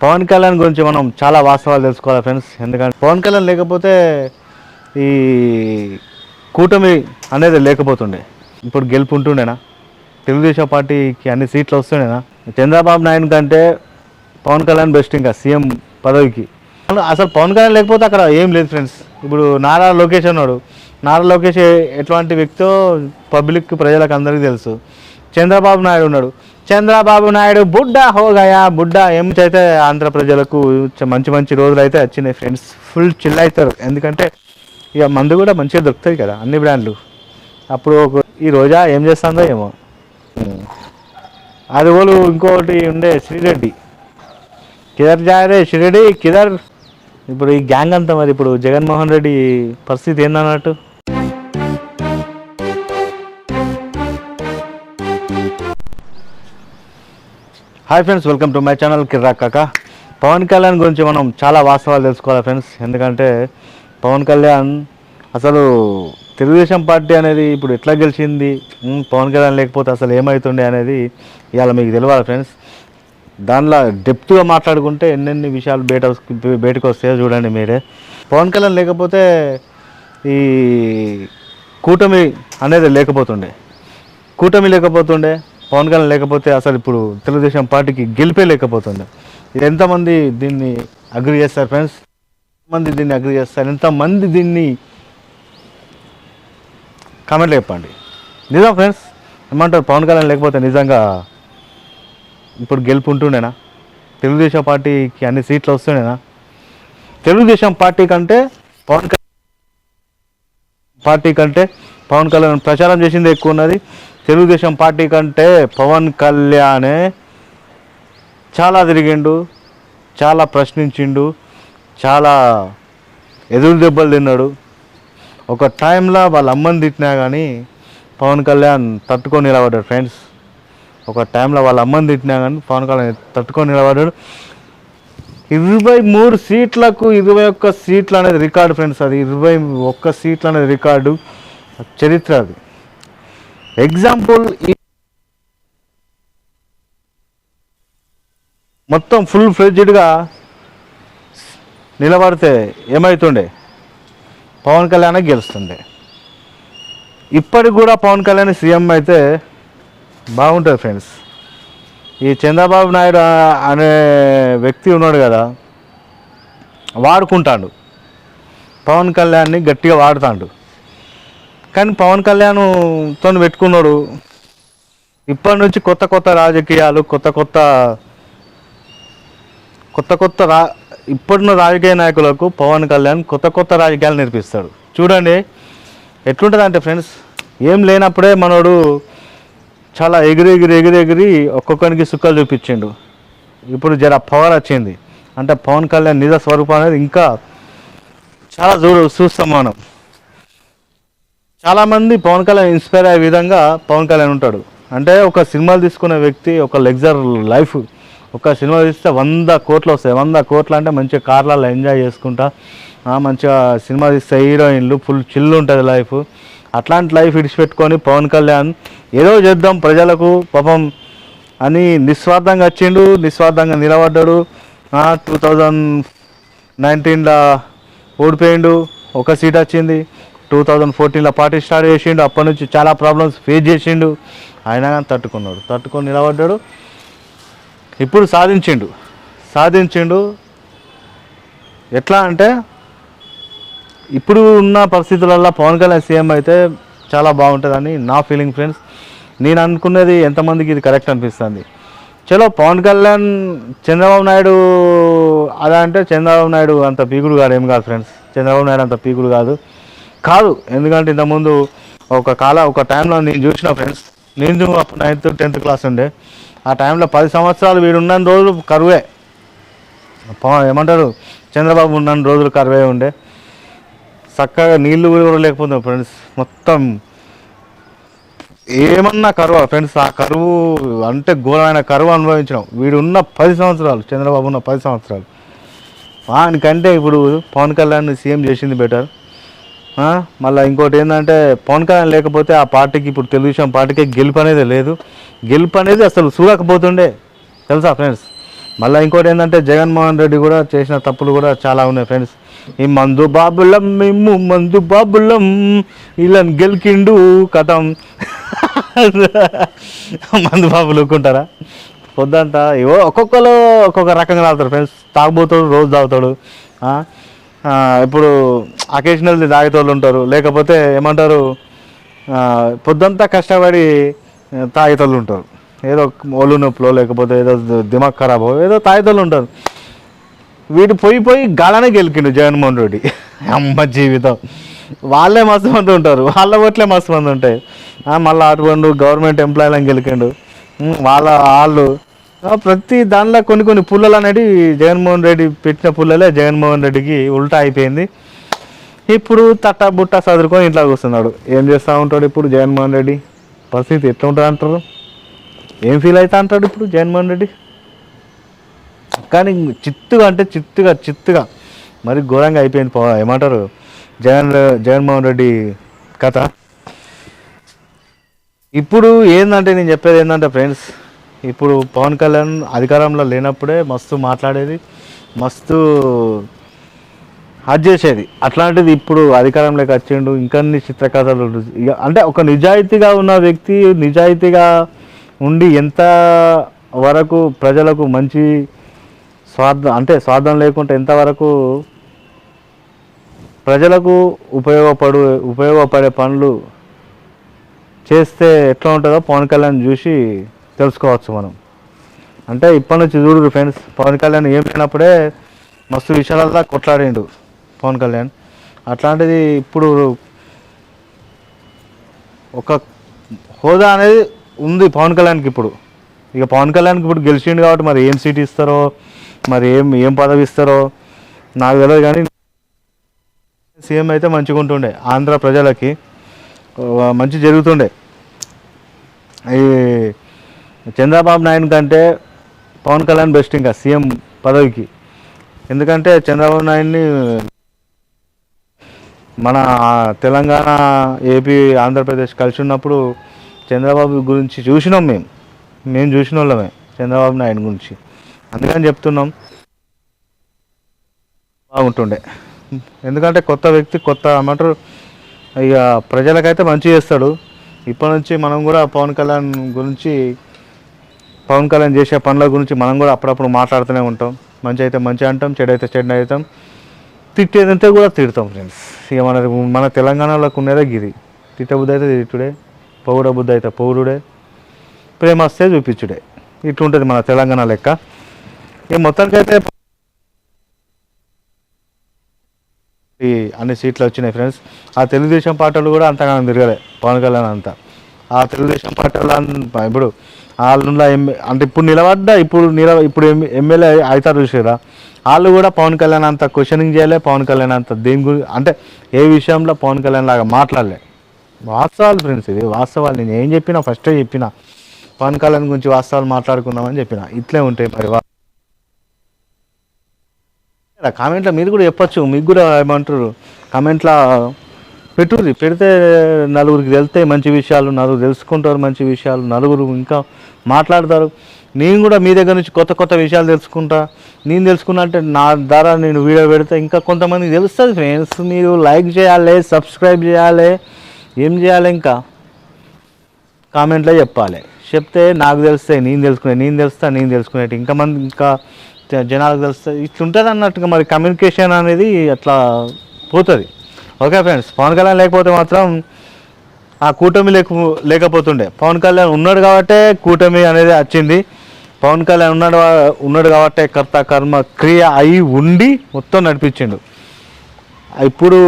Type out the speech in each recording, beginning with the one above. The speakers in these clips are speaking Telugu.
పవన్ కళ్యాణ్ గురించి మనం చాలా వాస్తవాలు తెలుసుకోవాలి ఫ్రెండ్స్. ఎందుకంటే పవన్ కళ్యాణ్ లేకపోతే ఈ కూటమి అనేది లేకపోతుండే. ఇప్పుడు గెలుపు ఉంటుండేనా? తెలుగుదేశం పార్టీకి అన్ని సీట్లు వస్తుండేనా? చంద్రబాబు నాయుడు కంటే పవన్ కళ్యాణ్ బెస్ట్ ఇంకా సీఎం పదవికి. అసలు పవన్ కళ్యాణ్ లేకపోతే అక్కడ ఏం లేదు ఫ్రెండ్స్. ఇప్పుడు నారా లోకేష్ అన్నాడు. నారా లోకేష్ ఎట్లాంటి వ్యక్తో పబ్లిక్ ప్రజలకు అందరికీ తెలుసు. చంద్రబాబు నాయుడు ఉన్నాడు. చంద్రబాబు నాయుడు బుడ్డా హోగయా బుడ్డా ఏమిటైతే ఆంధ్ర ప్రజలకు మంచి మంచి రోజులు అయితే వచ్చినాయి ఫ్రెండ్స్. ఫుల్ చిల్ అవుతారు. ఎందుకంటే ఇక మందు కూడా మంచిగా దొరుకుతాయి కదా అన్ని బ్రాండ్లు. అప్పుడు ఈ రోజా ఏం చేస్తుందో ఏమో. అది వాళ్ళు ఇంకోటి ఉండే శ్రీరెడ్డి కిదర్ జాయరే శ్రీరెడ్డి కిదర్. ఇప్పుడు ఈ గ్యాంగ్ అంతా మరి ఇప్పుడు జగన్మోహన్ రెడ్డి పరిస్థితి ఏందన్నట్టు. Hi friends, welcome to my channel కిర్రాక్ కాక. పవన్ కళ్యాణ్ గురించి మనం చాలా వాస్తవాలు తెలుసుకోవాలి ఫ్రెండ్స్. ఎందుకంటే పవన్ కళ్యాణ్ అసలు తెలుగుదేశం పార్టీ అనేది ఇప్పుడు ఎట్లా గెలిచింది, పవన్ కళ్యాణ్ లేకపోతే అసలు ఏమవుతుండే అనేది ఇవాళ మీకు తెలియాలి ఫ్రెండ్స్. దానిలో డెప్త్గా మాట్లాడుకుంటే ఎన్నెన్ని విషయాలు బయటకు వస్తాయో చూడండి మీరే. పవన్ కళ్యాణ్ లేకపోతే ఈ కూటమి అనేది లేకపోతుండే. పవన్ కళ్యాణ్ లేకపోతే అసలు ఇప్పుడు తెలుగుదేశం పార్టీకి గెలిపే లేకపోతుండే. ఇది ఎంతమంది దీన్ని అగ్రి చేస్తారు ఫ్రెండ్స్? ఎంతమంది దీన్ని కామెంట్లో చెప్పండి. నిజం ఫ్రెండ్స్, ఏమంటారు? పవన్ కళ్యాణ్ లేకపోతే నిజంగా ఇప్పుడు గెలుపు ఉంటుండేనా? తెలుగుదేశం పార్టీకి అన్ని సీట్లు వస్తుండేనా? తెలుగుదేశం పార్టీ కంటే పవన్ కళ్యాణ్ ప్రచారం చేసింది ఎక్కువ ఉన్నది. తెలుగుదేశం పార్టీ కంటే పవన్ కళ్యాణే చాలా తిరిగిండు, చాలా ప్రశ్నించిండు, చాలా ఎదురు దెబ్బలు తిన్నాడు. ఒక టైంలో వాళ్ళ అమ్మని తిట్టినా కానీ పవన్ కళ్యాణ్ తట్టుకొని నిలబడ్డాడు ఫ్రెండ్స్. ఒక టైంలో వాళ్ళ అమ్మని తిట్టినా కానీ పవన్ కళ్యాణ్ తట్టుకొని నిలబడ్డాడు. 23 సీట్లకు 21 సీట్లు అనేది రికార్డు ఫ్రెండ్స్. అది 21 సీట్లు అనేది రికార్డు, చరిత్ర అది. ఎగ్జాంపుల్, మొత్తం ఫుల్ ఫ్లెడ్జ్డ్గా నిలబడితే ఏమవుతుండే? పవన్ కళ్యాణ్ గెలుస్తుండే. ఇప్పటికి కూడా పవన్ కళ్యాణ్ సీఎం అయితే బాగుంటుంది ఫ్రెండ్స్. ఈ చంద్రబాబు నాయుడు అనే వ్యక్తి ఉన్నాడు కదా, వాడుకుంటాడు పవన్ కళ్యాణ్ని, గట్టిగా వాడుతాడు. కానీ పవన్ కళ్యాణ్తో పెట్టుకున్నాడు. ఇప్పటి నుంచి కొత్త రాజకీయాలు, ఇప్పుడున్న రాజకీయ నాయకులకు పవన్ కళ్యాణ్ కొత్త రాజకీయాలు నేర్పిస్తాడు. చూడండి ఎట్లుంటుంది అంటే ఫ్రెండ్స్, ఏం లేనప్పుడే మనోడు చాలా ఎగిరి ఒక్కొక్కరికి సుక్కలు చూపించిండు. ఇప్పుడు జర పవర్ వచ్చింది అంటే పవన్ కళ్యాణ్ నిజ స్వరూపం అనేది ఇంకా చాలా చూస్తాం మనం. చాలామంది పవన్ కళ్యాణ్ ఇన్స్పైర్ అయ్యే విధంగా పవన్ కళ్యాణ్ ఉంటాడు. అంటే ఒక సినిమాలు తీసుకునే వ్యక్తి, ఒక లగ్జర్ లైఫ్. ఒక సినిమా తీస్తే 100 కోట్లు వస్తాయి. 100 కోట్లు అంటే మంచిగా కార్లలో ఎంజాయ్ చేసుకుంటా, మంచిగా సినిమా తీస్తే హీరోయిన్లు, ఫుల్ చిల్లు ఉంటుంది లైఫ్. అట్లాంటి లైఫ్ విడిచిపెట్టుకొని పవన్ కళ్యాణ్ ఏదో చేద్దాం ప్రజలకు పాపం అని నిస్వార్థంగా వచ్చిండు, నిస్వార్థంగా నిలబడ్డాడు. 2019లో ఓడిపోయిండు, ఒక సీట్ వచ్చింది. 2014లో పార్టీ స్టార్ట్ చేసిండు. అప్పటి నుంచి చాలా ప్రాబ్లమ్స్ ఫేస్ చేసిండు. అయినా కానీ తట్టుకొని నిలబడ్డాడు. ఇప్పుడు సాధించిండు. ఎట్లా అంటే ఇప్పుడు ఉన్న పరిస్థితులలో పవన్ కళ్యాణ్ సీఎం అయితే చాలా బాగుంటుందని నా ఫీలింగ్ ఫ్రెండ్స్. నేను అనుకున్నది ఎంతమందికి ఇది కరెక్ట్ అనిపిస్తుంది. చలో పవన్ కళ్యాణ్ చంద్రబాబు నాయుడు అలా అంటే చంద్రబాబు నాయుడు అంత పీకుడు కాదు, ఏం కాదు ఫ్రెండ్స్. చంద్రబాబు నాయుడు అంత పీకుడు కాదు. ఎందుకంటే ఇంతకుముందు ఒక టైంలో నేను చూసిన ఫ్రెండ్స్. నేను అప్పుడు 9th 10th క్లాస్ ఉండే. ఆ టైంలో 10 సంవత్సరాలు వీడు ఉన్న రోజులు కరువే. ఏమంటారు, చంద్రబాబు ఉన్న రోజులు కరువే ఉండే. చక్కగా నీళ్ళు కూడా లేకపోతే ఫ్రెండ్స్, మొత్తం ఏమన్నా కరువు ఫ్రెండ్స్. ఆ కరువు అంటే ఘోరమైన కరువు అనుభవించినాం. వీడు ఉన్న 10 సంవత్సరాలు, చంద్రబాబు ఉన్న 10 సంవత్సరాలు. వానికంటే ఇప్పుడు పవన్ కళ్యాణ్ సీఎం చేసింది బెటర్. మళ్ళీ ఇంకోటి ఏంటంటే పవన్ కళ్యాణ్ లేకపోతే ఆ పార్టీకి, ఇప్పుడు తెలుగుదేశం పార్టీకి గెలుపు అనేది లేదు. గెలుపు అనేది అసలు చూడకపోతుండే తెలుసా ఫ్రెండ్స్. మళ్ళీ ఇంకోటి ఏంటంటే జగన్మోహన్ రెడ్డి కూడా చేసిన తప్పులు కూడా చాలా ఉన్నాయి ఫ్రెండ్స్. ఈ మందు బాబులం మేము మందు బాబులం ఇలా గెలికిండు కథం మందు బాబులు ఊరుకుంటారా? పొద్దంతా ఏవో ఒక్కొక్కరు ఒక్కొక్క రకంగా తాగుతారు ఫ్రెండ్స్. తాగుబోతాడు, రోజు తాగుతాడు. ఇప్పుడు అకేషనల్ తాగేటోళ్ళు ఉంటారు, లేకపోతే ఏమంటారు పొద్దంతా కష్టపడి తాగేటోళ్ళు ఉంటారు. ఏదో ఒళ్ళు నొప్పులో లేకపోతే ఏదో దిమాగ్ ఖరాబో ఏదో తాగేటోళ్ళు ఉంటారు. వీడు పోయి గాలనే గెలికిండు జగన్మోహన్ రెడ్డి. అమ్మ జీవితం. వాళ్ళే మస్తు మంది ఉంటారు, వాళ్ళ ఓట్లే మస్తు మంది ఉంటాయి. మళ్ళీ అటువంటి గవర్నమెంట్ ఎంప్లాయీలను గెలికిండు. వాళ్ళు ప్రతి దానిలో కొన్ని పుల్లలు అనేవి జగన్మోహన్ రెడ్డి పెట్టిన పుల్లలే జగన్మోహన్ రెడ్డికి ఉల్టా అయిపోయింది. ఇప్పుడు తట్ట బుట్ట చదువుకొని ఇంట్లో కూర్చున్నాడు. ఏం చేస్తూ ఉంటాడు ఇప్పుడు జగన్మోహన్ రెడ్డి? పరిస్థితి ఎట్లా ఉంటుంది అంటారు? ఏం ఫీల్ అవుతా అంటాడు ఇప్పుడు జగన్మోహన్ రెడ్డి? కానీ చిత్తుగా మరి ఘోరంగా అయిపోయింది. ఏమంటారు జగన్మోహన్ రెడ్డి కథ. ఇప్పుడు ఏంటంటే నేను చెప్పేది ఏంటంటే ఫ్రెండ్స్, ఇప్పుడు పవన్ కళ్యాణ్ అధికారంలో లేనప్పుడే మస్తు మాట్లాడేది, మస్తు హజ్ చేసేది. అట్లాంటిది ఇప్పుడు అధికారంలోకి వచ్చిండు, ఇంకన్ని చిత్రకథలు. అంటే ఒక నిజాయితీగా ఉన్న వ్యక్తి నిజాయితీగా ఉండి ఎంత వరకు ప్రజలకు మంచి స్వార్థం లేకుండా ఎంతవరకు ప్రజలకు ఉపయోగపడే పనులు చేస్తే ఎట్లా ఉంటుందో పవన్ కళ్యాణ్ చూసి తెలుసుకోవచ్చు మనం. అంటే ఇప్పటి నుంచి చూడు ఫ్రెండ్స్, పవన్ కళ్యాణ్ ఏం లేనప్పుడే మస్తు విషయాలలో కొట్లాడిండు పవన్ కళ్యాణ్. అట్లాంటిది ఇప్పుడు ఒక హోదా అనేది ఉంది పవన్ కళ్యాణ్కి ఇప్పుడు. ఇక పవన్ కళ్యాణ్కి ఇప్పుడు గెలిచిండు కాబట్టి మరి ఏం సీట్ ఇస్తారో, మరి ఏం పదవి ఇస్తారో నాకు తెలియదు. కానీ సీఎం అయితే మంచిగా ఉంటుండే, ఆంధ్ర ప్రజలకి మంచి జరుగుతుండే. ఈ చంద్రబాబు నాయుడు కంటే పవన్ కళ్యాణ్ బెస్ట్ ఇంకా సీఎం పదవికి. ఎందుకంటే చంద్రబాబు నాయుడిని మన తెలంగాణ, ఏపీ, ఆంధ్రప్రదేశ్ కలిసి ఉన్నప్పుడు చంద్రబాబు గురించి చూసినాం. మేము చూసిన వాళ్ళమే చంద్రబాబు నాయుడు గురించి. అందుకని చెప్తున్నాం బాగుంటుండే. ఎందుకంటే కొత్త వ్యక్తి, కొత్త ఏమంటారు, ఇక ప్రజలకైతే మంచి చేస్తాడు. ఇప్పటి నుంచి మనం కూడా పవన్ కళ్యాణ్ చేసే పనుల గురించి మనం కూడా అప్పుడప్పుడు మాట్లాడుతూనే ఉంటాం. మంచి అయితే మంచి అంటాం, చెడు అయితే చెడు అవుతాం, తిట్టేదంతే కూడా తిడతాం ఫ్రెండ్స్. ఇక మన తెలంగాణలోకి ఉన్నదే గిరి. తిట్టబుద్ధి అయితే తిట్టుడే, పౌడ బుద్ధి అయితే పౌరుడే, ప్రేమ వస్తే చూపించుడే. ఇట్లుంటుంది మన తెలంగాణ లెక్క. ఇక మొత్తానికైతే అన్ని సీట్లు వచ్చినాయి ఫ్రెండ్స్. ఆ తెలుగుదేశం పార్టీలు కూడా అంతగానో తిరగలే పవన్ కళ్యాణ్ అంతా. ఆ తెలుగుదేశం పార్టీలు ఇప్పుడు వాళ్ళు అంటే ఇప్పుడు ఎమ్మెల్యే అవుతారు చూసారా, వాళ్ళు కూడా పవన్ కళ్యాణ్ అంత క్వశ్చనింగ్ చేయలే, పవన్ కళ్యాణ్ అంత దేని గురించి అంటే ఏ విషయంలో పవన్ కళ్యాణ్ లాగా మాట్లాడలే. వాస్తవాలు ఫ్రెండ్స్, ఇది వాస్తవాలు. నేను ఏం చెప్పినా ఫస్టే చెప్పిన, పవన్ కళ్యాణ్ గురించి వాస్తవాలు మాట్లాడుకుందామని చెప్పిన. ఇట్లే ఉంటాయి మరి. కామెంట్లో మీరు కూడా చెప్పచ్చు, మీకు కూడా ఏమంటారు కామెంట్లో పెడితే నలుగురికి తెలుస్తాయి మంచి విషయాలు, నలుగురు తెలుసుకుంటారు మంచి విషయాలు, నలుగురు ఇంకా మాట్లాడతారు. నేను కూడా మీ దగ్గర నుంచి కొత్త విషయాలు తెలుసుకుంటా. నేను తెలుసుకున్నా అంటే నా ద్వారా నేను వీడియో పెడితే ఇంకా కొంతమందికి తెలుస్తుంది ఫ్రెండ్స్. మీరు లైక్ చేయాలి, సబ్స్క్రైబ్ చేయాలి, ఏం చేయాలి, ఇంకా కామెంట్లో చెప్పాలి. చెప్తే నాకు తెలుస్తాయి, నేను తెలుసుకునేటి ఇంకా జనాలకు తెలుస్తుంది. ఇట్లుంటుంది అన్నట్టుగా మరి కమ్యూనికేషన్ అనేది అట్లా పోతుంది. ఓకే ఫ్రెండ్స్, పవన్ కళ్యాణ్ లేకపోతే మాత్రం ఆ కూటమి లేకపోతుండే. పవన్ కళ్యాణ్ ఉన్నాడు కాబట్టే కూటమి అనేది వచ్చింది. పవన్ కళ్యాణ్ ఉన్నాడు కాబట్టే కర్త కర్మ క్రియ అయి ఉండి మొత్తం నడిపించిండు. ఇప్పుడు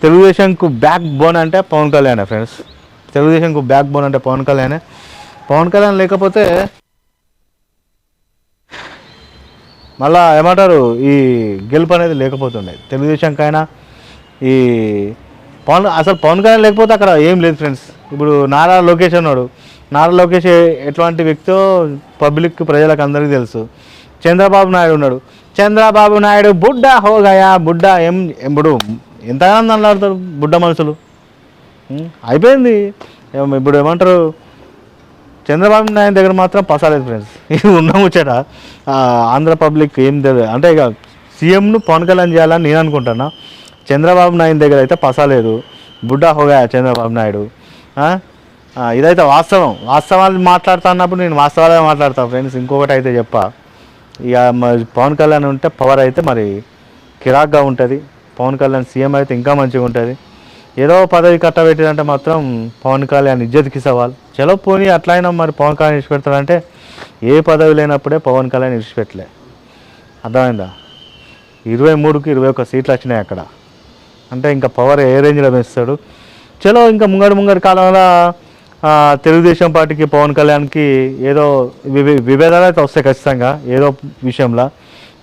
తెలుగుదేశంకు బ్యాక్ బోన్ అంటే పవన్ కళ్యాణే ఫ్రెండ్స్. తెలుగుదేశంకు బ్యాక్ బోన్ అంటే పవన్ కళ్యాణే. పవన్ కళ్యాణ్ లేకపోతే మళ్ళా ఏమంటారు, ఈ గెలుపు అనేది లేకపోతుండే తెలుగుదేశంకైనా. ఈ పవన్ కళ్యాణ్ లేకపోతే అక్కడ ఏం లేదు ఫ్రెండ్స్. ఇప్పుడు నారా లోకేష్ అన్నాడు. నారా లోకేష్ ఎట్లాంటి వ్యక్తో పబ్లిక్ ప్రజలకు అందరికీ తెలుసు. చంద్రబాబు నాయుడు ఉన్నాడు. చంద్రబాబు నాయుడు బుడ్డ హోగయా, బుడ్డ ఇప్పుడు ఎంతగానో అన్నాడుతారు బుడ్డ మనుషులు. అయిపోయింది. ఇప్పుడు ఏమంటారు, చంద్రబాబు నాయుడు దగ్గర మాత్రం పసాలేదు ఫ్రెండ్స్. ఇది ఉన్న ముచ్చట. ఆంధ్ర పబ్లిక్ ఏం తెలియదు అంటే ఇక సీఎంను పవన్ కళ్యాణ్ చేయాలని నేను అనుకుంటున్నా. చంద్రబాబు నాయుడు దగ్గర అయితే పసాలేదు. బుడ్డా హోగా చంద్రబాబు నాయుడు. ఇదైతే వాస్తవాలు మాట్లాడుతా అన్నప్పుడు నేను వాస్తవాలే మాట్లాడతాను ఫ్రెండ్స్. ఇంకొకటి అయితే ఇక మరి పవన్ కళ్యాణ్ ఉంటే పవర్ అయితే మరి కిరాక్గా ఉంటుంది. పవన్ కళ్యాణ్ సీఎం అయితే ఇంకా మంచిగా ఉంటుంది. ఏదో పదవి కట్టబెట్టిందంటే మాత్రం పవన్ కళ్యాణ్ ఇజ్జత్కి సవాల్. చలో పోనీ అట్లయినా మరి పవన్ కళ్యాణ్ విడిచిపెడతాడంటే ఏ పదవి లేనప్పుడే పవన్ కళ్యాణ్ విడిచిపెట్టలే. అర్థమైందా? 23కి 21 సీట్లు వచ్చినాయి అక్కడ. అంటే ఇంకా పవర్ ఏ రేంజ్లో పెంచుతాడు. చలో ఇంకా ముంగడి కాలంలో తెలుగుదేశం పార్టీకి పవన్ కళ్యాణ్కి ఏదో విభేదాలు అయితే వస్తాయి ఖచ్చితంగా. ఏదో విషయంలో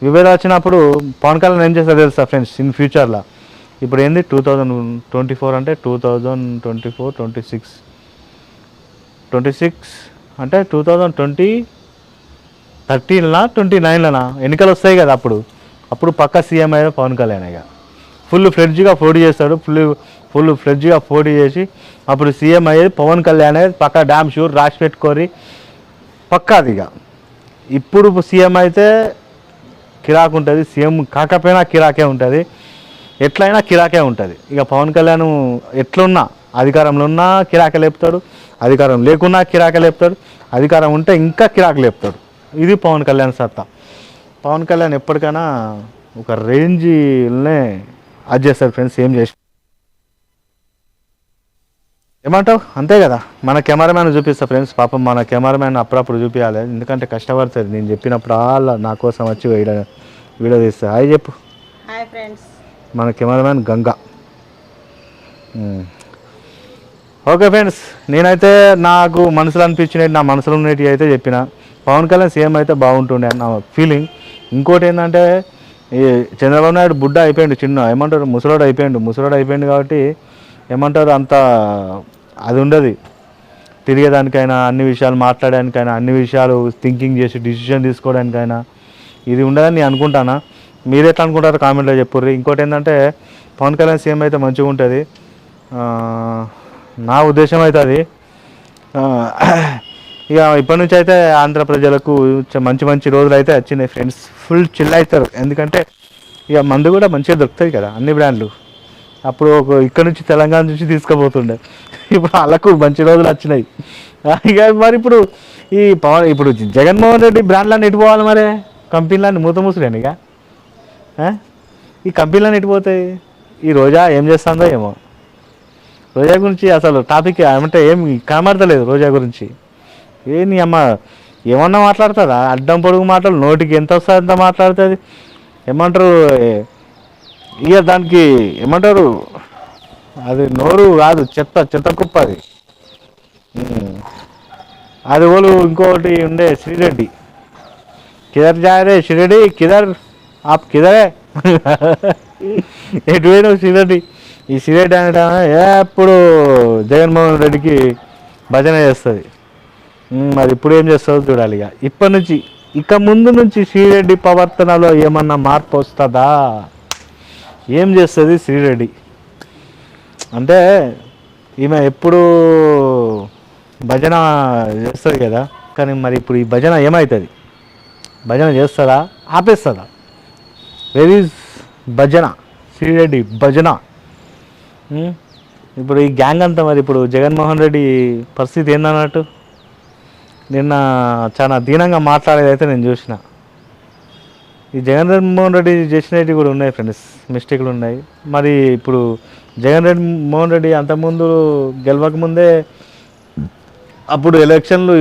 విభేదాలు వచ్చినప్పుడు పవన్ కళ్యాణ్ ఏం చేస్తారో తెలుసా ఫ్రెండ్స్ ఇన్ ఫ్యూచర్లో. ఇప్పుడు ఏంది 2024 అంటే 2024, 26 అంటే 2013లా 29లా ఎన్నికలు వస్తాయి కదా. అప్పుడు పక్క సీఎం అయితే పవన్ కళ్యాణ్ ఇక ఫుల్ ఫ్లెడ్జ్గా పోటీ చేస్తాడు. ఫుల్ ఫ్లెడ్జ్గా పోటీ చేసి అప్పుడు సీఎం అయ్యేది పవన్ కళ్యాణ్. పక్క డ్యామ్ షూర్ రాసి పెట్టుకోరి పక్కాది. ఇక ఇప్పుడు సీఎం అయితే కిరాక్ ఉంటుంది. సీఎం కాకపోయినా కిరాకే ఉంటుంది. ఎట్లయినా కిరాకే ఉంటుంది. ఇక పవన్ కళ్యాణ్ ఎట్లున్నా అధికారంలో ఉన్నా కిరాకే లేపుతాడు, అధికారం లేకున్నా కిరాకే లేపుతాడు, అధికారం ఉంటే ఇంకా కిరాకు లేపుతాడు. ఇది పవన్ కళ్యాణ్ సత్తా. పవన్ కళ్యాణ్ ఎప్పటికైనా ఒక రేంజ్నే అది చేస్తాడు ఫ్రెండ్స్. ఏం చేసి ఏమంటావు? అంతే కదా. మన కెమెరామ్యాన్ చూపిస్తా ఫ్రెండ్స్. పాపం మన కెమెరామ్యాన్ అప్పుడప్పుడు చూపించాలి, ఎందుకంటే కష్టపడుతుంది. నేను చెప్పినప్పుడు నా కోసం వచ్చి వీడియో తీస్తా. హాయ్ చెప్పు. Hi friends. మన కెమెరామ్యాన్ గంగా. ఓకే ఫ్రెండ్స్, నేనైతే నాకు మనసులో అనిపించినవి, నా మనసులో ఉన్నవి అయితే చెప్పిన. పవన్ కళ్యాణ్ సీఎం అయితే బాగుంటుండే నా ఫీలింగ్. ఇంకోటి ఏంటంటే ఈ చంద్రబాబు నాయుడు బుడ్డ అయిపోయిండు, చిన్న ఏమంటారు ముసలోడు అయిపోయిండు కాబట్టి ఏమంటారు అంత అది ఉండదు. తిరిగేదానికైనా, అన్ని విషయాలు మాట్లాడడానికైనా, అన్ని విషయాలు థింకింగ్ చేసి డిసిషన్ తీసుకోవడానికైనా ఇది ఉండదని నేను అనుకుంటానా. మీరు ఎట్లా అనుకుంటారో కామెంట్లో చెప్పుర్రి. ఇంకోటి ఏంటంటే పవన్ కళ్యాణ్ సీఎం అయితే మంచిగా ఉంటుంది నా ఉద్దేశం అయితే అది. ఇక ఇప్పటి నుంచి అయితే ఆంధ్ర ప్రజలకు మంచి రోజులు అయితే వచ్చినాయి ఫ్రెండ్స్. ఫుల్ చిల్ అవుతారు, ఎందుకంటే ఇక మందు కూడా మంచిగా దొరుకుతుంది కదా అన్ని బ్రాండ్లు. అప్పుడు ఇక్కడ నుంచి తెలంగాణ నుంచి తీసుకుపోతుండే, ఇప్పుడు వాళ్ళకు మంచి రోజులు వచ్చినాయి. ఇక మరి ఇప్పుడు ఇప్పుడు జగన్మోహన్ రెడ్డి బ్రాండ్లన్నీ ఎటుపోవాలి మరి? కంపెనీలన్నీ మూసిలేను ఇక. ఈ కంపెనీలన్నీ ఎటుపోతాయి? ఈ రోజా ఏం చేస్తుందో ఏమో. రోజా గురించి అసలు టాపిక్ ఏమంటే ఏం కనబడతలేదు. రోజా గురించి ఏంది అమ్మ ఏమన్నా మాట్లాడుతుందా? అడ్డం పొడుగు మాటలు, నోటికి ఎంత వస్తుంది అంత మాట్లాడుతుంది. ఏమంటారు ఇక దానికి ఏమంటారు, అది నోరు కాదు, చెత్త కుప్ప అది. అది వాళ్ళు ఇంకొకటి ఉండే శ్రీరెడ్డి, కిదర్ జారే శ్రీరెడ్డి, కిదర్ ఆప్ కిదరే ఎటు పోయినావు శ్రీరెడ్డి? ఈ శ్రీరెడ్డి అనట ఎప్పుడు జగన్మోహన్ రెడ్డికి భజన చేస్తుంది. మరి ఇప్పుడు ఏం చేస్తుందో చూడాలి. ఇక ముందు నుంచి శ్రీరెడ్డి ప్రవర్తనలో ఏమన్నా మార్పు వస్తుందా? ఏం చేస్తుంది శ్రీరెడ్డి అంటే ఈమె ఎప్పుడు భజన చేస్తుంది కదా, కానీ మరి ఇప్పుడు ఈ భజన ఏమవుతుంది? భజన చేస్తుందా, ఆపేస్తుందా? వెర్ ఈజ్ భజన? శ్రీరెడ్డి భజన. ఇప్పుడు ఈ గ్యాంగ్ అంతా మరి ఇప్పుడు జగన్మోహన్ రెడ్డి పరిస్థితి ఏందన్నట్టు నిన్న చాలా దీనంగా మాట్లాడేది అయితే నేను చూసిన. ఈ జగన్మోహన్ రెడ్డి చేసినవి కూడా ఉన్నాయి ఫ్రెండ్స్, మిస్టేక్లు ఉన్నాయి. మరి ఇప్పుడు జగన్మోహన్ రెడ్డి అంతకుముందు గెలవకముందే అప్పుడు ఎలక్షన్లు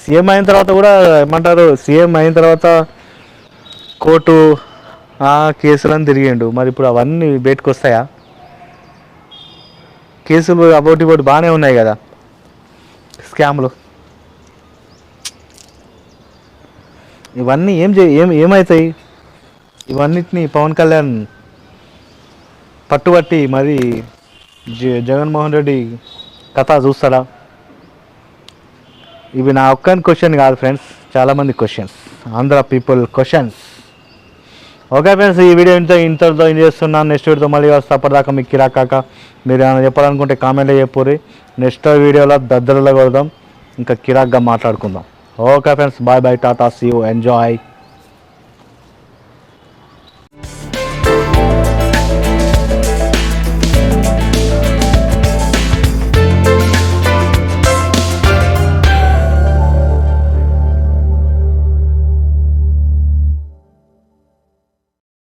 సీఎం అయిన తర్వాత కూడా ఏమంటారు, సీఎం అయిన తర్వాత కోర్టు కేసులని తిరిగిండు. మరి ఇప్పుడు అవన్నీ బయటకు వస్తాయా? కేసులు అబౌట్ బాగానే ఉన్నాయి కదా, స్కామ్లు. ఇవన్నీ ఏమవుతాయి? ఇవన్నిటిని పవన్ కళ్యాణ్ పట్టుబట్టి మరి జగన్మోహన్ రెడ్డి కథ చూస్తాడా? ఇవి నా ఒక్కని క్వశ్చన్ కాదు ఫ్రెండ్స్, చాలామంది questions, Andhra people questions. Okay friends, ఈ వీడియో ఇంతటితో చేస్తున్నాను. నెక్స్ట్ వీడియోతో మళ్ళీ వస్తా. అప్పటిదాకా మీకు కిరాకాక మీరు ఏమైనా చెప్పాలనుకుంటే కామెంట్లో చెప్పుర్రి. నెక్స్ట్ వీడియోలో దద్దరలో కొడదాం. ఇంకా కిరాక్గా మాట్లాడుకుందాం. Okay friends, bye bye, ta-ta, see you, enjoy.